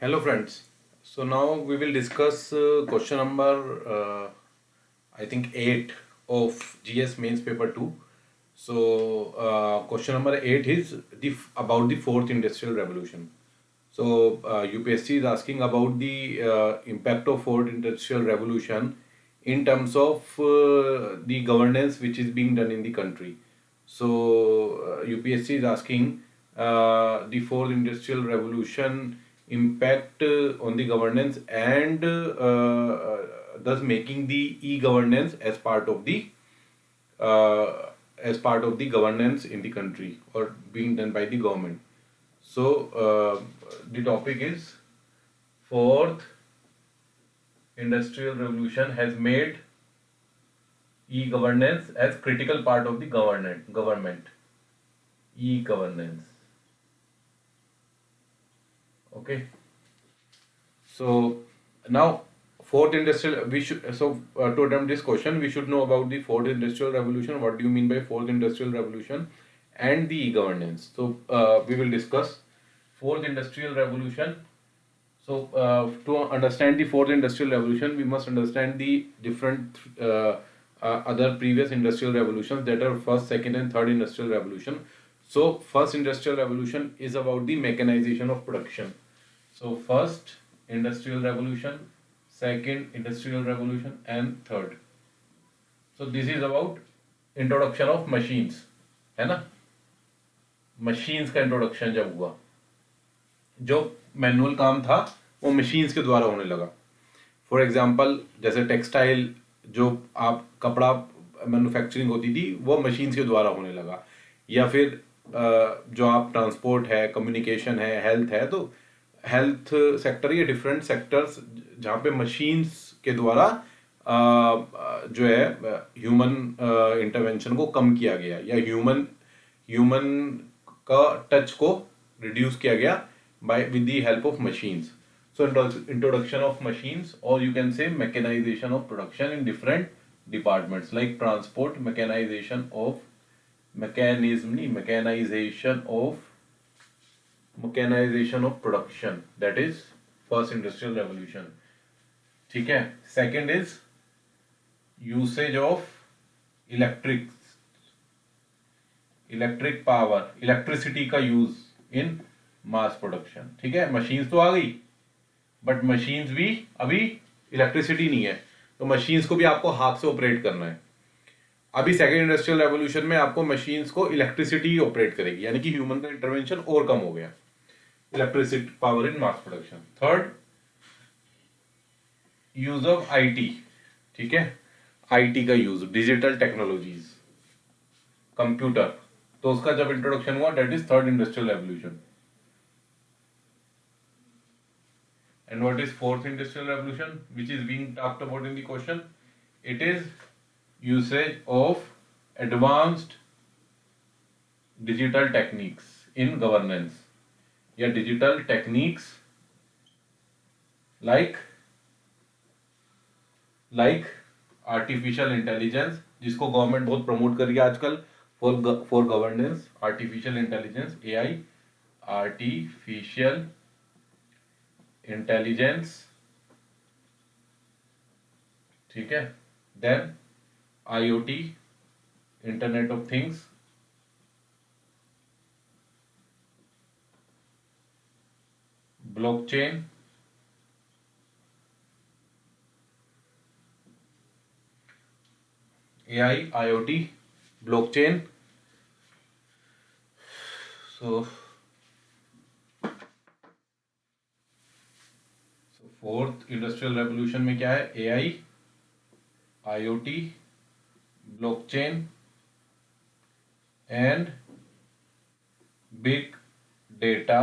Hello friends. So now we will discuss question number I think 8 of GS mains paper 2. So question number 8 is about the fourth industrial revolution. So UPSC is asking about the impact of fourth industrial revolution in terms of the governance which is being done in the country. So UPSC is asking the fourth industrial revolution impact on the governance and thus making the e-governance as part of the governance in the country or being done by the government. So the topic is fourth industrial revolution has made e-governance as critical part of the government. E-governance. Okay. So now fourth industrial we should to attempt this question we should know about the fourth industrial revolution. What do you mean by fourth industrial revolution and the e-governance? So we will discuss fourth industrial revolution. So to understand the fourth industrial revolution, we must understand the different other previous industrial revolutions, that are first, second, and third industrial revolution. So first industrial revolution is about the mechanization of production. So first industrial revolution, second industrial revolution, and third. So this is about introduction of machines, है ना? Machines का introduction जब हुआ, जो manual काम था वो machines के द्वारा होने लगा. फॉर एग्जांपल जैसे टेक्सटाइल, जो आप कपड़ा मैन्युफैक्चरिंग होती थी वो मशीन्स के द्वारा होने लगा. या फिर जो आप ट्रांसपोर्ट है, कम्युनिकेशन है, हेल्थ है, तो हेल्थ सेक्टर या डिफरेंट सेक्टर्स जहाँ पे मशीन्स के द्वारा जो है ह्यूमन इंटरवेंशन को कम किया गया या ह्यूमन का टच को रिड्यूस किया गया by with the help of machines. So introduction of machines, or you can say mechanization of production in different departments like transport, mechanization of production. That is first industrial revolution. ठीक है. Second is usage of electric power, electricity का use in mass production. ठीक है, machines तो आ गई, but machines भी अभी electricity नहीं है, तो मशीन्स को भी आपको हाथ से ऑपरेट करना है. अभी सेकेंड इंडस्ट्रियल रेवोल्यूशन में आपको मशीन्स को इलेक्ट्रिसिटी ऑपरेट करेगी, यानी कि ह्यूमन का इंटरवेंशन और कम हो गया. Electricity power in mass production. Third, use of IT. ठीक है, आईटी का यूज, डिजिटल टेक्नोलॉजीज, कंप्यूटर, तो उसका जब इंट्रोडक्शन हुआ, that is third industrial revolution. And what is fourth industrial revolution, which is being talked about in the question? It is usage of advanced digital techniques in governance. या digital techniques like artificial intelligence, जिसको government बहुत promote कर रही है आजकल for governance. Artificial intelligence, AI, artificial intelligence. ठीक है. Then IoT, internet of things, blockchain, AI, IoT, blockchain. So fourth industrial revolution में क्या है? AI, IoT, blockchain and big data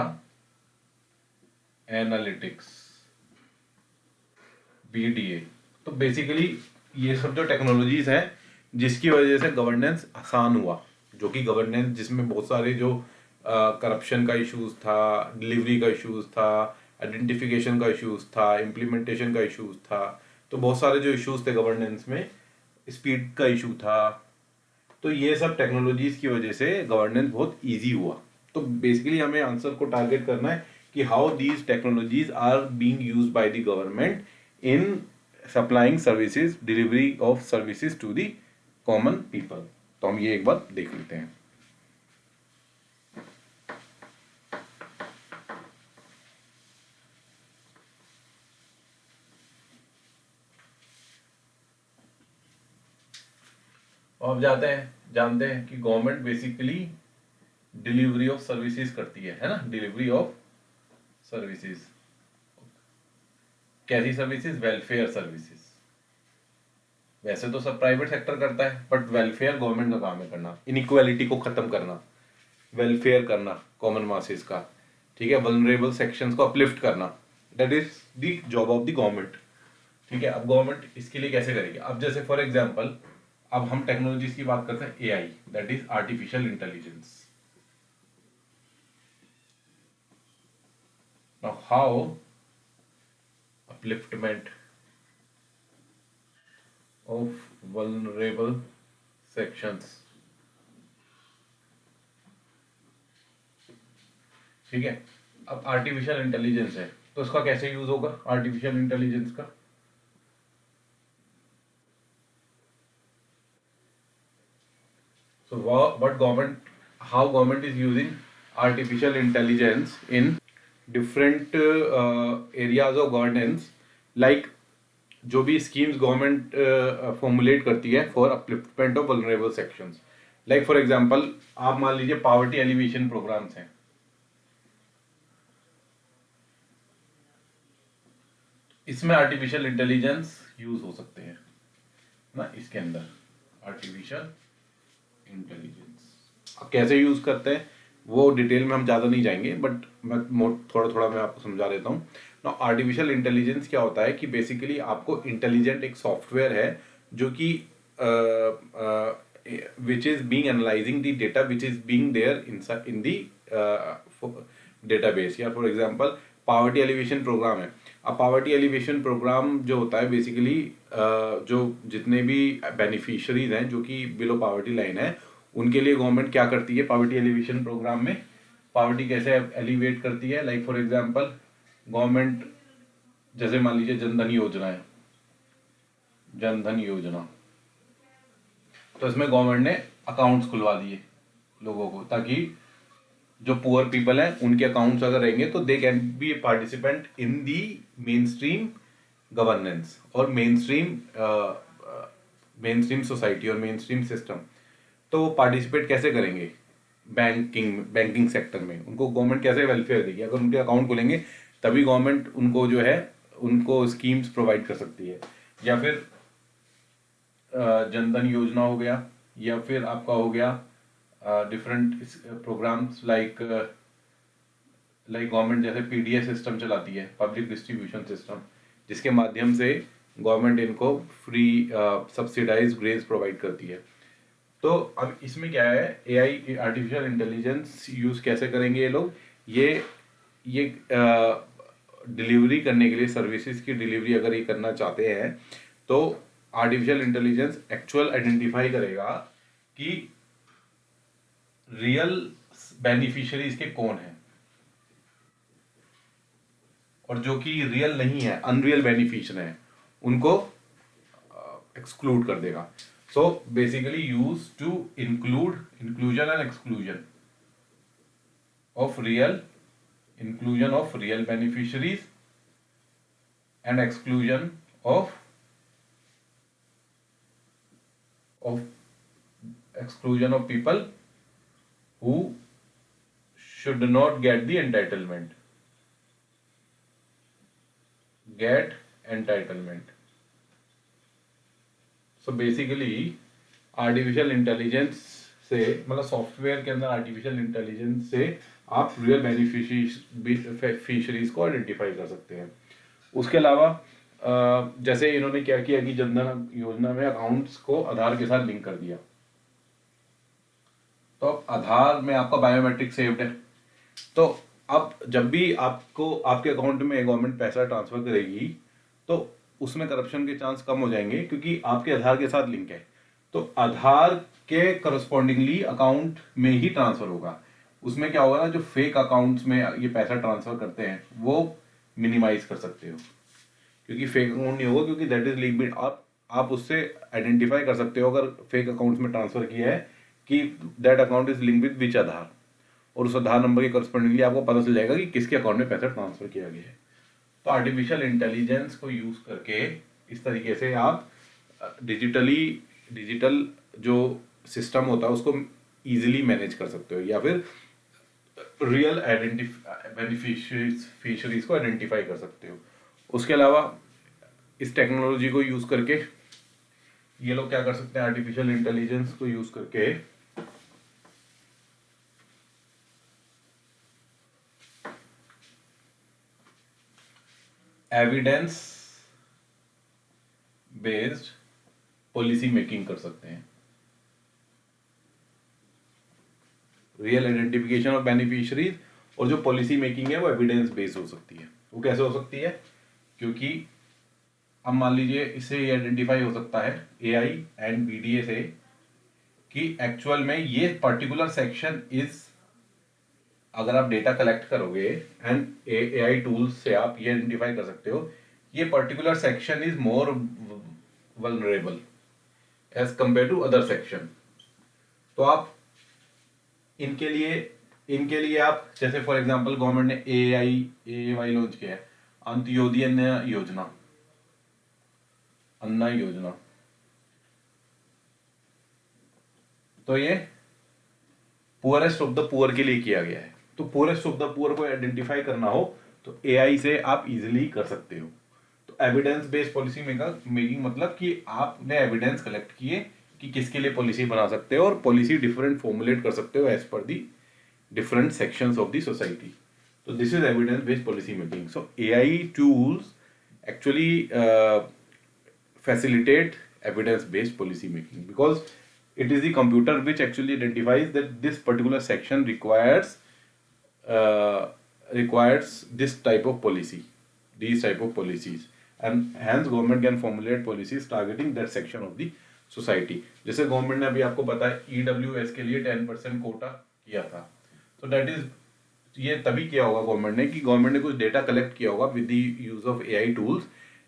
analytics, BDA. तो बेसिकली ये सब जो टेक्नोलॉजीज हैं जिसकी वजह से गवर्नेंस आसान हुआ, जो कि गवर्नेंस जिसमें बहुत सारे जो करप्शन का इश्यूज था, डिलीवरी का इश्यूज था, आइडेंटिफिकेशन का इश्यूज था, इम्प्लीमेंटेशन का इश्यूज था, तो बहुत सारे जो इश्यूज थे गवर्नेंस में, स्पीड का इशू था, तो ये सब टेक्नोलॉजीज की वजह से गवर्नेंस बहुत इजी हुआ. तो बेसिकली हमें आंसर को टारगेट करना है कि how these technologies are being used by the government in supplying services, delivery of services to the common people. तो हम ये एक बार देख लेते हैं। अब जानते हैं कि government basically delivery of services करती है ना, डिलीवरी ऑफ सर्विसेज। कैसी सर्विसेज? Welfare services. वैसे तो सब प्राइवेट सेक्टर करता है, बट वेलफेयर गवर्नमेंट का काम है करना, इनइक्वालिटी को खत्म करना, वेलफेयर करना कॉमन मासेस का, ठीक है, वल्नरेबल सेक्शंस को अपलिफ्ट करना, that is the job of the government. ठीक है, अब गवर्नमेंट इसके लिए कैसे करेगी? अब जैसे फॉर एग्जांपल अब हम टेक्नोलॉजीज की बात करते हैं, AI, that is artificial intelligence. Now how upliftment of vulnerable sections। ठीक है, अब आर्टिफिशियल इंटेलिजेंस है तो इसका कैसे यूज होगा आर्टिफिशियल इंटेलिजेंस का? So what government, how government is using artificial intelligence in different areas of governance, like जो भी स्कीम्स गवर्नमेंट फॉर्मुलेट करती है for upliftment of vulnerable sections. Like for example आप मान लीजिए पॉवर्टी एलिवेशन प्रोग्राम्स हैं, इसमें आर्टिफिशियल इंटेलिजेंस यूज हो सकते हैं ना, इसके अंदर आर्टिफिशियल इंटेलिजेंस। अब कैसे यूज करते हैं वो डिटेल में हम ज़्यादा नहीं जाएंगे, बट मैं थोड़ा मैं आपको समझा देता हूँ ना। आर्टिफिशियल इंटेलिजेंस क्या होता है कि बेसिकली आपको इंटेलिजेंट एक सॉफ्टवेयर है जो कि which is being analysing the data which is being there in the database. या for example poverty alleviation programme है। अब पॉवर्टी एलिवेशन प्रोग्राम जो होता है बेसिकली जो जितने भी बेनिफिशियरीज हैं जो कि बिलो पॉवर्टी लाइन है, उनके लिए गवर्नमेंट क्या करती है पॉवर्टी एलिवेशन प्रोग्राम में, पॉवर्टी कैसे एलिवेट करती है। लाइक फॉर एग्जांपल गवर्नमेंट जैसे मान लीजिए जनधन योजना है, जनधन योजना, तो इसमें गवर्नमेंट ने अकाउंट्स खुलवा दिए लोगों को, ताकि जो पुअर पीपल हैं उनके अकाउंट्स अगर रहेंगे तो they can be participant in the main stream governance और मेन स्ट्रीम सोसाइटी और मेन स्ट्रीम सिस्टम। तो वो पार्टिसिपेट कैसे करेंगे बैंकिंग सेक्टर में, उनको गवर्नमेंट कैसे वेलफेयर देगी? अगर उनके अकाउंट खुलेंगे तभी गवर्नमेंट उनको जो है उनको स्कीम्स प्रोवाइड कर सकती है। या फिर जनधन योजना हो गया, या फिर आपका हो गया डिफरेंट प्रोग्राम्स लाइक गवर्नमेंट जैसे पीडीएस सिस्टम चलाती है, पब्लिक डिस्ट्रीब्यूशन सिस्टम, जिसके माध्यम से गवर्नमेंट इनको फ्री सब्सिडाइज ग्रेस प्रोवाइड करती है। तो अब इसमें क्या है, एआई आर्टिफिशियल इंटेलिजेंस यूज कैसे करेंगे ये लोग? ये डिलीवरी करने के लिए, सर्विसेज की डिलीवरी अगर ये करना चाहते हैं तो आर्टिफिशियल इंटेलिजेंस एक्चुअल आइडेंटिफाई करेगा कि रियल बेनिफिशियरीज के कौन है और जो कि रियल नहीं है, अनरियल बेनिफिशियरी है, उनको एक्सक्लूड कर देगा। So basically use to inclusion and exclusion of real beneficiaries and exclusion of people who should not get the entitlement. So basically artificial intelligence से, मतलब सॉफ्टवेयर के अंदर आर्टिफिशियल इंटेलिजेंस से आप रियल बेनिफिशियरीज को आइडेंटिफाई कर सकते हैं। उसके अलावा जैसे इन्होंने क्या किया कि जनधन योजना में अकाउंट्स को आधार के साथ लिंक कर दिया, तो अब आधार में आपका बायोमेट्रिक सेव्ड है, तो अब जब भी आपको आपके अकाउंट में गवर्नमेंट पैसा ट्रांसफर करेगी तो उसमें करप्शन के चांस कम हो जाएंगे, क्योंकि आपके आधार के साथ लिंक है। तो आधार के करस्पॉन्डिंगली अकाउंट में ही ट्रांसफर होगा। उसमें क्या होगा ना, जो फेक अकाउंट्स में ये पैसा ट्रांसफर करते हैं वो मिनिमाइज कर सकते हो, क्योंकि फेक अकाउंट नहीं होगा, क्योंकि दैट इज लिंक्ड। आप उससे आइडेंटिफाई कर सकते हो अगर फेक अकाउंट्स में ट्रांसफर किया है कि that account is link with which Aadhaar, और उस आधार नंबर के करस्पॉन्डिंगली आपको पता चल जाएगा कि किसके अकाउंट में पैसा ट्रांसफर किया गया है। तो आर्टिफिशियल इंटेलिजेंस को यूज करके इस तरीके से आप डिजिटल जो सिस्टम होता है उसको इजीली मैनेज कर सकते हो, या फिर रियल बेनिफिशियरीज को आइडेंटिफाई कर सकते हो। उसके अलावा इस टेक्नोलॉजी को यूज करके ये लोग क्या कर सकते हैं, आर्टिफिशियल इंटेलिजेंस को यूज करके एविडेंस बेस्ड पॉलिसी मेकिंग कर सकते हैं। रियल आइडेंटिफिकेशन ऑफ बेनिफिशियरीज, और जो पॉलिसी मेकिंग है वो एविडेंस बेस्ड हो सकती है। वो कैसे हो सकती है, क्योंकि अब मान लीजिए इससे ये आइडेंटिफाई हो सकता है एआई एंड बीडीए से कि एक्चुअल में ये पर्टिकुलर सेक्शन इज, अगर आप डेटा कलेक्ट करोगे एंड एआई टूल्स से आप ये आइडेंटिफाई कर सकते हो ये particular section is more vulnerable as compare to other section. तो आप इनके लिए आप जैसे फॉर एग्जांपल गवर्नमेंट ने एआई लॉन्च किया है, अंत्योदय योजना, अन्ना योजना। तो ये पुअरेस्ट ऑफ द पुअर के लिए किया गया है। तो पुअरेस्ट ऑफ द पुअर को आइडेंटिफाई करना हो तो एआई से आप इजीली कर सकते हो। तो एविडेंस बेस्ड पॉलिसी मेकिंग मतलब कि आपने एविडेंस कलेक्ट किए कि किसके लिए पॉलिसी बना सकते हो, और पॉलिसी डिफरेंट फॉर्मुलेट कर सकते हो as per the different sections of the society. So this is evidence based policy making. So AI tools actually facilitate evidence based policy making, because it is the computer which actually identifies that this particular section requires this type of policy, these type of policies, and hence government can formulate policies targeting that section of the society. जैसे government ने अभी आपको बताया EWS के लिए 10% कोटा किया था, तो दैट इज, ये तभी किया होगा गवर्नमेंट ने कि गवर्नमेंट ने कुछ डेटा कलेक्ट किया होगा with the use of AI tools,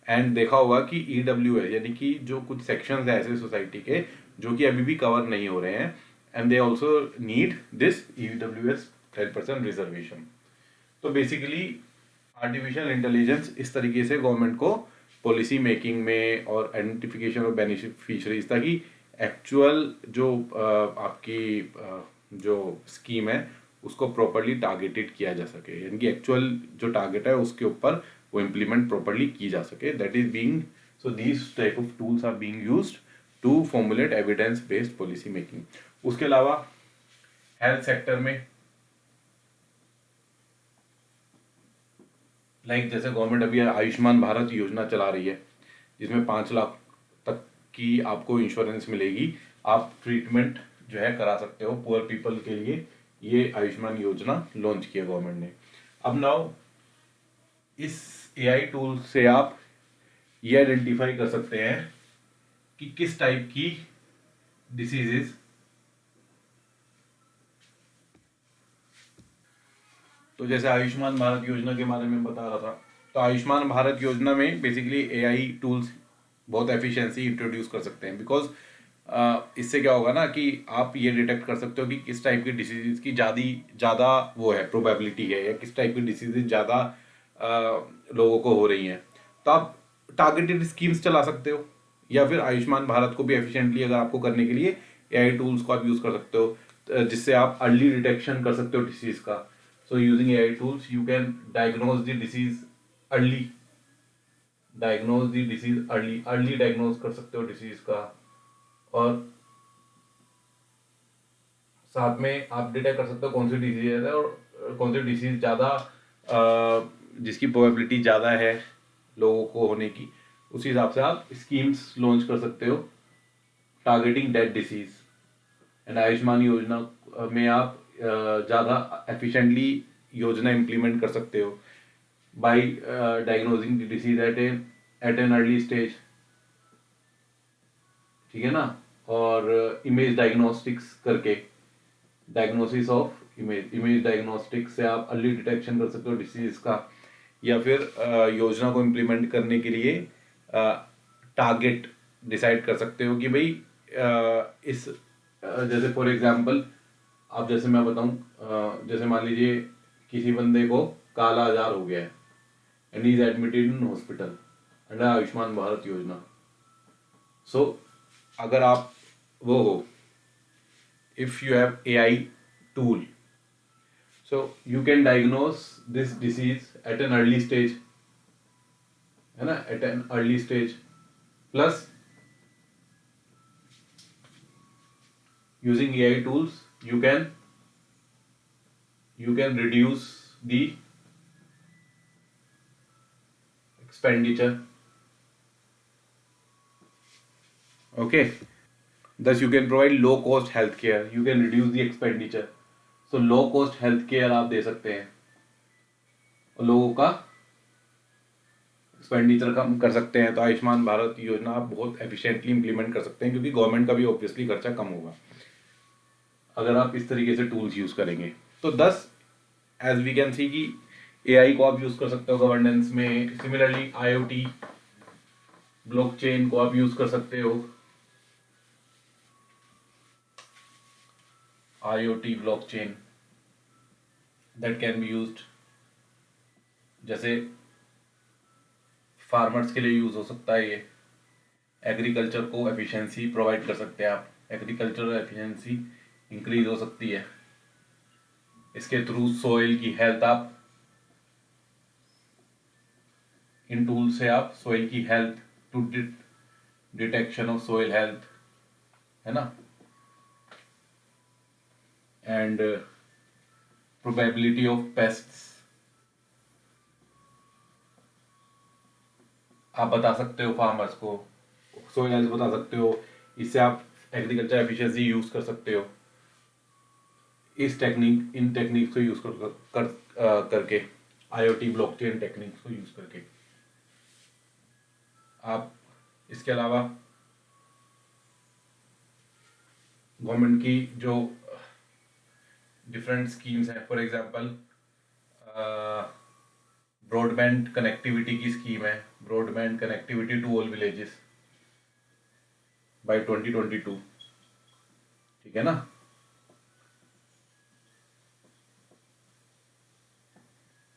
and देखा होगा कि ईडब्ल्यूएस यानी कि जो कुछ सेक्शंस है ऐसे सोसाइटी के जो कि अभी भी कवर नहीं हो रहे हैं, and they also need this EWS 10% reservation. तो बेसिकली आर्टिफिशियल इंटेलिजेंस इस तरीके से गवर्नमेंट को पॉलिसी मेकिंग में और आइडेंटिफिकेशन ऑफ बेनिफिशियरीज, ताकि एक्चुअल जो आपकी जो स्कीम है उसको प्रॉपरली टारगेटेड किया जा सके, यानी कि एक्चुअल जो टारगेट है उसके ऊपर वो इम्प्लीमेंट प्रॉपरली की जा सके। That is being, so these type of tools are being used to formulate evidence based policy making. उसके अलावा हेल्थ सेक्टर में जैसे गवर्नमेंट अभी आयुष्मान भारत योजना चला रही है जिसमें 5 लाख तक की आपको इंश्योरेंस मिलेगी, आप ट्रीटमेंट जो है करा सकते हो पुअर पीपल के लिए। ये आयुष्मान योजना लॉन्च किया गवर्नमेंट ने। अब नाउ इस एआई टूल से आप ये आइडेंटिफाई कर सकते हैं कि किस टाइप की डिसीजेस, तो जैसे आयुष्मान भारत योजना के बारे में बता रहा था, तो आयुष्मान भारत योजना में बेसिकली एआई टूल्स बहुत एफिशिएंसी इंट्रोड्यूस कर सकते हैं, बिकॉज इससे क्या होगा ना कि आप ये डिटेक्ट कर सकते हो कि किस टाइप की डिसीज की ज़्यादा वो है प्रोबेबिलिटी है, या किस टाइप की डिसीज ज़्यादा लोगों को हो रही हैं। तो आप टारगेटेड स्कीम्स चला सकते हो, या फिर आयुष्मान भारत को भी एफिशिएंटली अगर आपको करने के लिए एआई टूल्स को आप यूज़ कर सकते हो, जिससे आप अर्ली डिटेक्शन कर सकते हो डिसीज का। So using AI tools you can diagnose the disease early, early diagnose कर सकते हो डिसीज का, और साथ में आप डिटेक्ट कर सकते हो कौन सी डिसीज है और कौन सी डिसीज ज़्यादा जिसकी प्रोबेबिलिटी ज़्यादा है लोगों को होने की, उसी हिसाब से आप स्कीम्स लॉन्च कर सकते हो targeting that disease. And Ayushman योजना में आप ज़्यादा एफिशिएंटली योजना इम्प्लीमेंट कर सकते हो by diagnosing the disease at an early stage, ठीक है ना, और इमेज डायग्नोस्टिक्स करके डायग्नोसिस ऑफ इमेज डायग्नोस्टिक से आप अर्ली डिटेक्शन कर सकते हो डिसीज का, या फिर योजना को इम्प्लीमेंट करने के लिए टारगेट डिसाइड कर सकते हो कि भाई जैसे फॉर एग्जांपल आप, जैसे मैं बताऊं, जैसे मान लीजिए किसी बंदे को काला आजार हो गया है and is admitted in hospital under Ayushman Bharat योजना। सो अगर आप वो हो, if you have AI tool, so you can diagnose this disease at an early stage, है ना, at an early stage, plus using AI tools you can reduce the expenditure. Okay, thus you can provide low cost healthcare, you can reduce the expenditure. So low cost healthcare आप दे सकते हैं और लोगों का expenditure कम कर सकते हैं। तो आयुष्मान भारत योजना आप बहुत एफिशिएंटली इंप्लीमेंट कर सकते हैं, क्योंकि गवर्नमेंट का भी ऑब्वियसली खर्चा कम होगा अगर आप इस तरीके से टूल्स यूज करेंगे। तो 10 एज वी कैन सी कि एआई को आप यूज कर सकते हो गवर्नेंस में। सिमिलरली आईओटी ब्लॉकचेन को आप यूज कर सकते हो, IoT blockchain that can be used, जैसे फार्मर्स के लिए यूज हो सकता है ये। एग्रीकल्चर को एफिशिएंसी प्रोवाइड कर सकते हैं आप, एग्रीकल्चर एफिशिएंसी इंक्रीज हो सकती है इसके थ्रू। सोइल की हेल्थ आप इन टूल से आप सोइल की health to detection of soil health, है ना, एंड प्रोबेबिलिटी ऑफ पेस्ट्स आप बता सकते हो फार्मर्स को, सोइल हेल्थ बता सकते हो। इससे आप एग्रीकल्चर एफिशिएंसी यूज कर सकते हो इन टेक्निक्स को यूज करके, आईओटी ब्लॉकचेन टेक्निक्स को यूज करके। आप इसके अलावा गवर्नमेंट की जो डिफरेंट स्कीम्स हैं, फॉर एग्जांपल ब्रॉडबैंड कनेक्टिविटी की स्कीम है, broadband connectivity to all villages by 2022, ठीक है ना।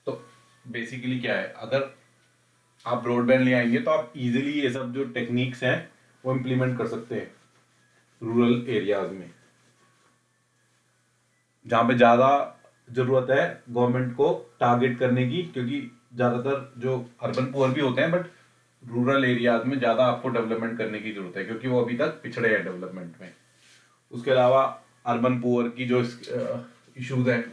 तो बेसिकली क्या है, अगर आप ब्रॉडबैंड ले आएंगे तो आप इजीली ये सब जो टेक्निक्स हैं वो इम्प्लीमेंट कर सकते हैं रूरल एरियाज में, जहाँ पे ज़्यादा ज़रूरत है गवर्नमेंट को टारगेट करने की, क्योंकि ज़्यादातर जो अर्बन पुअर भी होते हैं बट रूरल एरियाज में ज़्यादा आपको डेवलपमेंट करने की ज़रूरत है, क्योंकि वो अभी तक पिछड़े हैं डेवलपमेंट में। उसके अलावा अर्बन पुअर की जो इश्यूज हैं,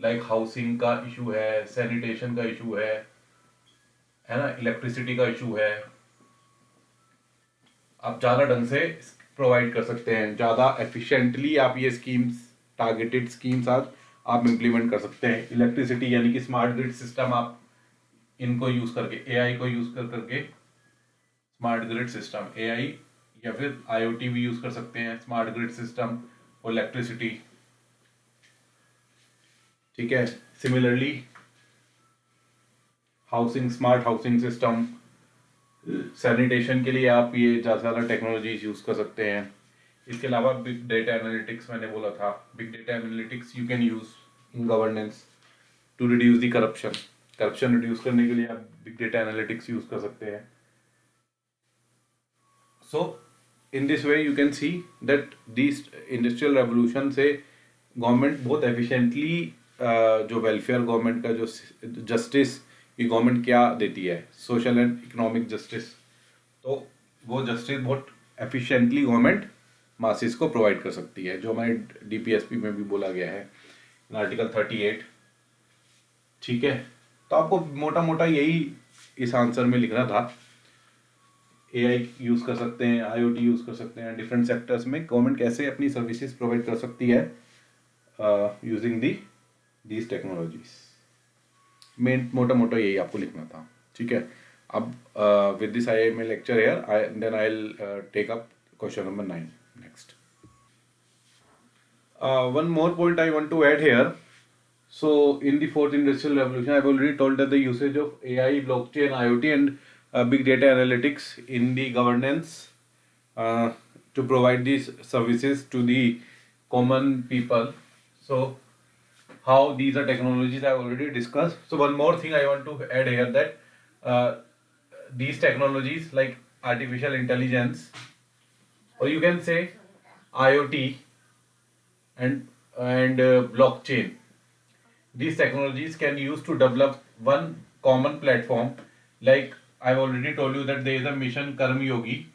लाइक हाउसिंग का इशू है, सैनिटेशन का इशू है ना, इलेक्ट्रिसिटी का इशू है, आप ज़्यादा ढंग से प्रोवाइड कर सकते हैं, ज़्यादा एफिशिएंटली आप ये स्कीम्स, टारगेटेड स्कीम्स आप इम्प्लीमेंट कर सकते हैं। इलेक्ट्रिसिटी यानी कि स्मार्ट ग्रिड सिस्टम, आप इनको यूज करके, एआई को यूज करके स्मार्ट ग्रिड सिस्टम, एआई या फिर आईओटी भी यूज कर सकते हैं, स्मार्ट ग्रिड सिस्टम और इलेक्ट्रिसिटी, ठीक है। Similarly housing, smart housing system, sanitation के लिए आप ये ज़्यादा टेक्नोलॉजीज यूज कर सकते हैं। इसके अलावा बिग डेटा एनालिटिक्स, मैंने बोला था, big data analytics you can use in governance to reduce the corruption reduce करने के लिए आप बिग डेटा एनालिटिक्स यूज कर सकते हैं। So in this way you can see that this industrial revolution से गवर्नमेंट बहुत एफिशिएंटली जो वेलफेयर गवर्नमेंट का जो जस्टिस की गवर्नमेंट क्या देती है, सोशल एंड इकोनॉमिक जस्टिस, तो वो जस्टिस बहुत एफिशिएंटली गवर्नमेंट मासिस को प्रोवाइड कर सकती है, जो हमारे डीपीएसपी में भी बोला गया है आर्टिकल 38, ठीक है। तो आपको मोटा मोटा यही इस आंसर में लिखना था। एआई यूज कर सकते हैं, आईओटी यूज कर सकते हैं, डिफरेंट सेक्टर्स में गवर्नमेंट कैसे अपनी सर्विसेज प्रोवाइड कर सकती है यूजिंग दीज टेक्नोलॉजीज। मेन मोटा मोटा यही आपको लिखना था, ठीक है। अब with this I may lecture here, then I will take up question number 9 next. One more point I want to add here, So in the fourth industrial revolution, I've already told that the usage of AI, blockchain, IoT, and big data analytics in the governance uh, to provide these services to the common people. So how these are technologies I've already discussed. So one more thing I want to add here, that uh, these technologies like artificial intelligence, or you can say IoT and blockchain, these technologies can use to develop one common platform. Like I've already told you that there is a mission Karm Yogi,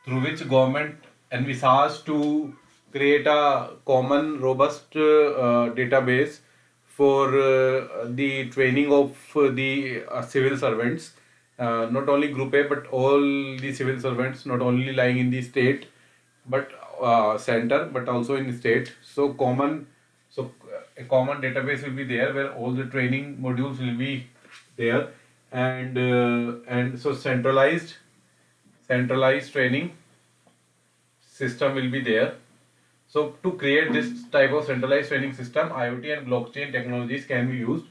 through which government envisaged to create a common robust database for the training of the civil servants, not only group A but all the civil servants, not only lying in the state but center, but also in state. So a common database will be there where all the training modules will be there, and so centralized training system will be there. So to create this type of centralized training system, IoT and blockchain technologies can be used.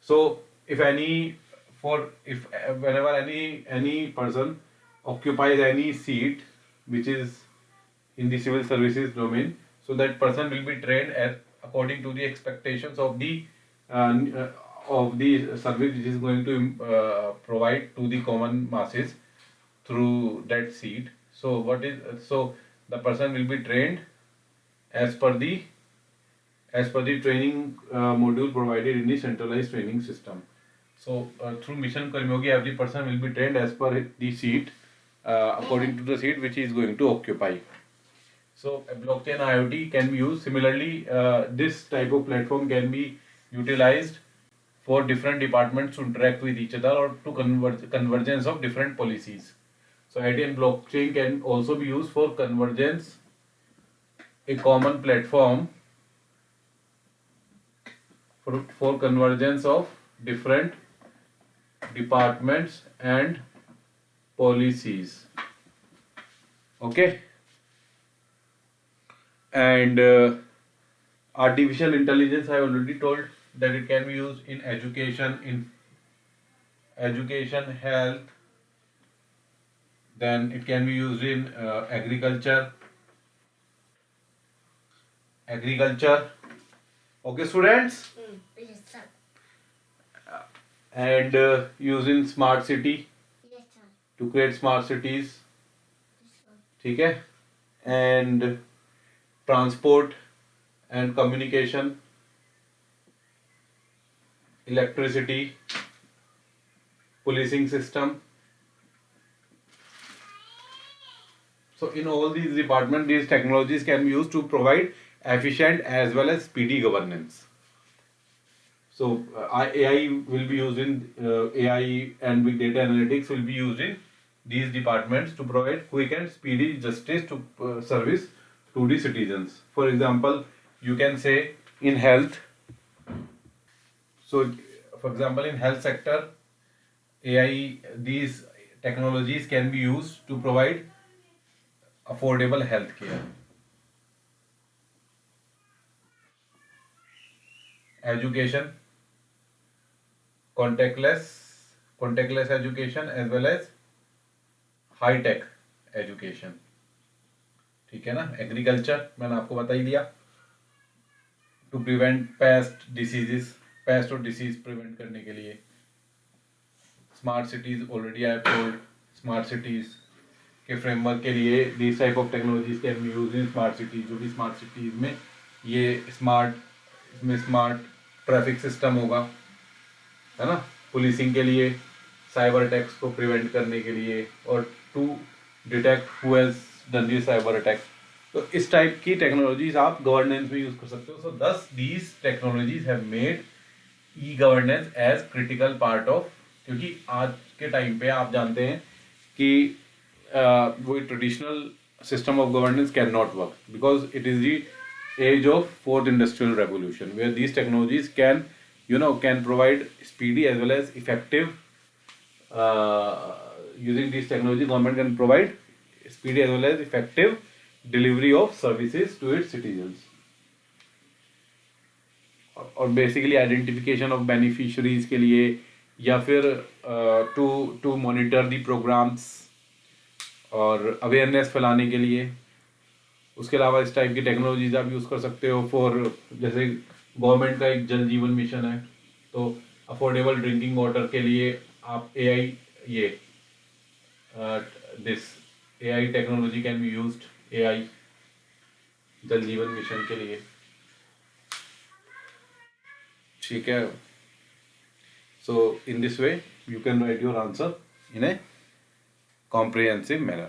So if any for if whenever any person occupies any seat which is in the civil services domain, so that person will be trained as according to the expectations uh, of the service which is going to provide to the common masses through that seat. So the person will be trained as per the training module provided in the centralized training system. So through Mission Karmyogi, every person will be trained as per the seat, according to the seat which he is going to occupy. So a blockchain IoT can be used. Similarly, this type of platform can be utilized for different departments to interact with each other or to convergence of different policies. So IoT and blockchain can also be used for convergence, a common platform for convergence of different departments and policies. Okay. And artificial intelligence, I already told that it can be used in education, health. Then it can be used in agriculture. Okay, students. Yes, sir. And used in smart city, Yes, sir. to create smart cities. Yes, sir. ठीक है. And transport and communication, electricity, policing system. So in all these departments, these technologies can be used to provide efficient as well as speedy governance. So AI will be used in AI and big data analytics will be used in these departments to provide quick and speedy justice to service to the citizens. For example, you can say in health. So, for example, in health sector, AI, these technologies can be used to provide affordable health care. Education, contactless education as well as high tech education. ठीक है ना. Agriculture मैंने आपको बता ही दिया, to prevent pest diseases, pest और disease prevent करने के लिए. Smart cities, already I have told, smart cities के फ्रेमवर्क के लिए this type of technologies can be used in smart cities. जो भी स्मार्ट सिटीज में ये इसमें स्मार्ट ट्रैफिक सिस्टम होगा, है ना. पुलिसिंग के लिए, साइबर अटैक्स को प्रिवेंट करने के लिए, और to detect who has done this cyber attack. तो इस टाइप की टेक्नोलॉजीज आप गवर्नेंस में यूज कर सकते हो. So thus these technologies have made e governance as critical part of. क्योंकि आज के टाइम पे आप जानते हैं कि वो traditional system of governance can not work because it is the age of fourth industrial revolution where these technologies can provide speedy as well as effective, using these technology government can provide speedy as well as effective delivery of services to its citizens. और basically identification of beneficiaries के लिए, या फिर to monitor the programmes और awareness फैलाने के लिए। उसके अलावा इस टाइप की टेक्नोलॉजीज आप यूज़ कर सकते हो फॉर, जैसे गवर्नमेंट का एक जल जीवन मिशन है, तो अफोर्डेबल ड्रिंकिंग वाटर के लिए आप एआई, ये this AI technology can be used, AI Jal Jeevan Mission के लिए। ठीक है, so in this way you can write your answer in a comprehensive manner.